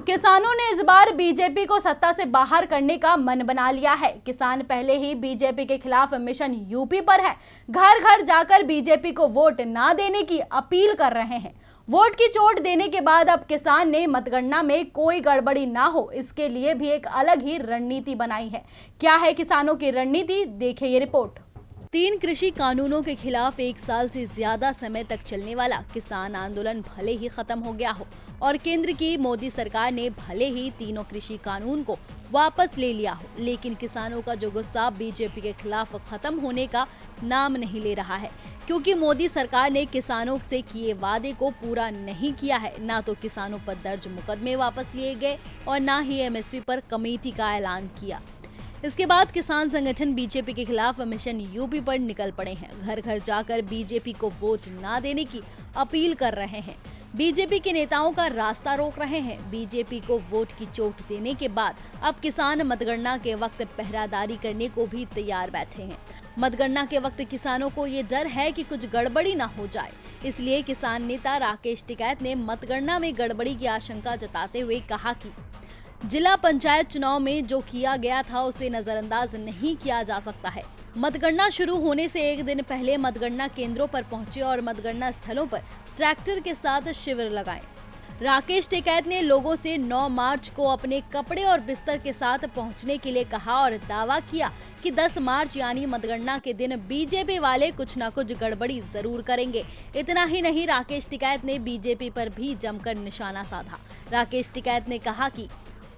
किसानों ने इस बार बीजेपी को सत्ता से बाहर करने का मन बना लिया है। किसान पहले ही बीजेपी के खिलाफ मिशन यूपी पर है। घर घर जाकर बीजेपी को वोट ना देने की अपील कर रहे हैं। वोट की चोट देने के बाद अब किसान ने मतगणना में कोई गड़बड़ी ना हो, इसके लिए भी एक अलग ही रणनीति बनाई है। क्या है किसानों की रणनीति, देखिए ये रिपोर्ट। 3 कृषि कानूनों के खिलाफ 1 साल से ज्यादा समय तक चलने वाला किसान आंदोलन भले ही खत्म हो गया हो और केंद्र की मोदी सरकार ने भले ही तीनों कृषि कानून को वापस ले लिया हो, लेकिन किसानों का जो गुस्सा बीजेपी के खिलाफ खत्म होने का नाम नहीं ले रहा है, क्योंकि मोदी सरकार ने किसानों से किए वादे को पूरा नहीं किया है। ना तो किसानों पर दर्ज मुकदमे वापस लिए गए और ना ही एमएसपी पर कमेटी का ऐलान किया। इसके बाद किसान संगठन बीजेपी के खिलाफ मिशन यूपी पर निकल पड़े हैं। घर घर जाकर बीजेपी को वोट ना देने की अपील कर रहे हैं। बीजेपी के नेताओं का रास्ता रोक रहे हैं। बीजेपी को वोट की चोट देने के बाद अब किसान मतगणना के वक्त पहरादारी करने को भी तैयार बैठे हैं। मतगणना के वक्त किसानों को ये डर है कि कुछ गड़बड़ी ना हो जाए, इसलिए किसान नेता राकेश टिकैत ने मतगणना में गड़बड़ी की आशंका जताते हुए कहा कि जिला पंचायत चुनाव में जो किया गया था उसे नजरअंदाज नहीं किया जा सकता है। मतगणना शुरू होने से 1 दिन पहले मतगणना केंद्रों पर पहुंचे और मतगणना स्थलों पर ट्रैक्टर के साथ शिविर लगाए। राकेश टिकैत ने लोगों से 9 मार्च को अपने कपड़े और बिस्तर के साथ पहुंचने के लिए कहा और दावा किया कि 10 मार्च यानी मतगणना के दिन बीजेपी वाले कुछ न कुछ गड़बड़ी जरूर करेंगे। इतना ही नहीं, राकेश टिकैत ने बीजेपी पर भी जमकर निशाना साधा। राकेश टिकैत ने कहा कि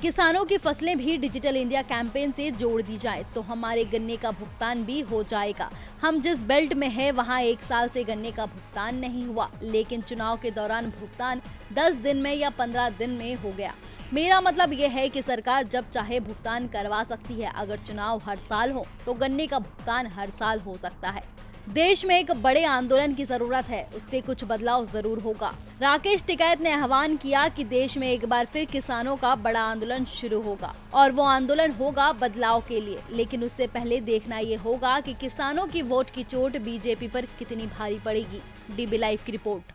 किसानों की फसलें भी डिजिटल इंडिया कैंपेन से जोड़ दी जाए तो हमारे गन्ने का भुगतान भी हो जाएगा। हम जिस बेल्ट में है वहां 1 साल से गन्ने का भुगतान नहीं हुआ, लेकिन चुनाव के दौरान भुगतान 10 दिन में या 15 दिन में हो गया। मेरा मतलब ये है कि सरकार जब चाहे भुगतान करवा सकती है। अगर चुनाव हर साल हो तो गन्ने का भुगतान हर साल हो सकता है। देश में एक बड़े आंदोलन की जरूरत है, उससे कुछ बदलाव जरूर होगा। राकेश टिकैत ने आह्वान किया कि देश में एक बार फिर किसानों का बड़ा आंदोलन शुरू होगा और वो आंदोलन होगा बदलाव के लिए, लेकिन उससे पहले देखना ये होगा कि किसानों की वोट की चोट बीजेपी पर कितनी भारी पड़ेगी। डीबी लाइव की रिपोर्ट।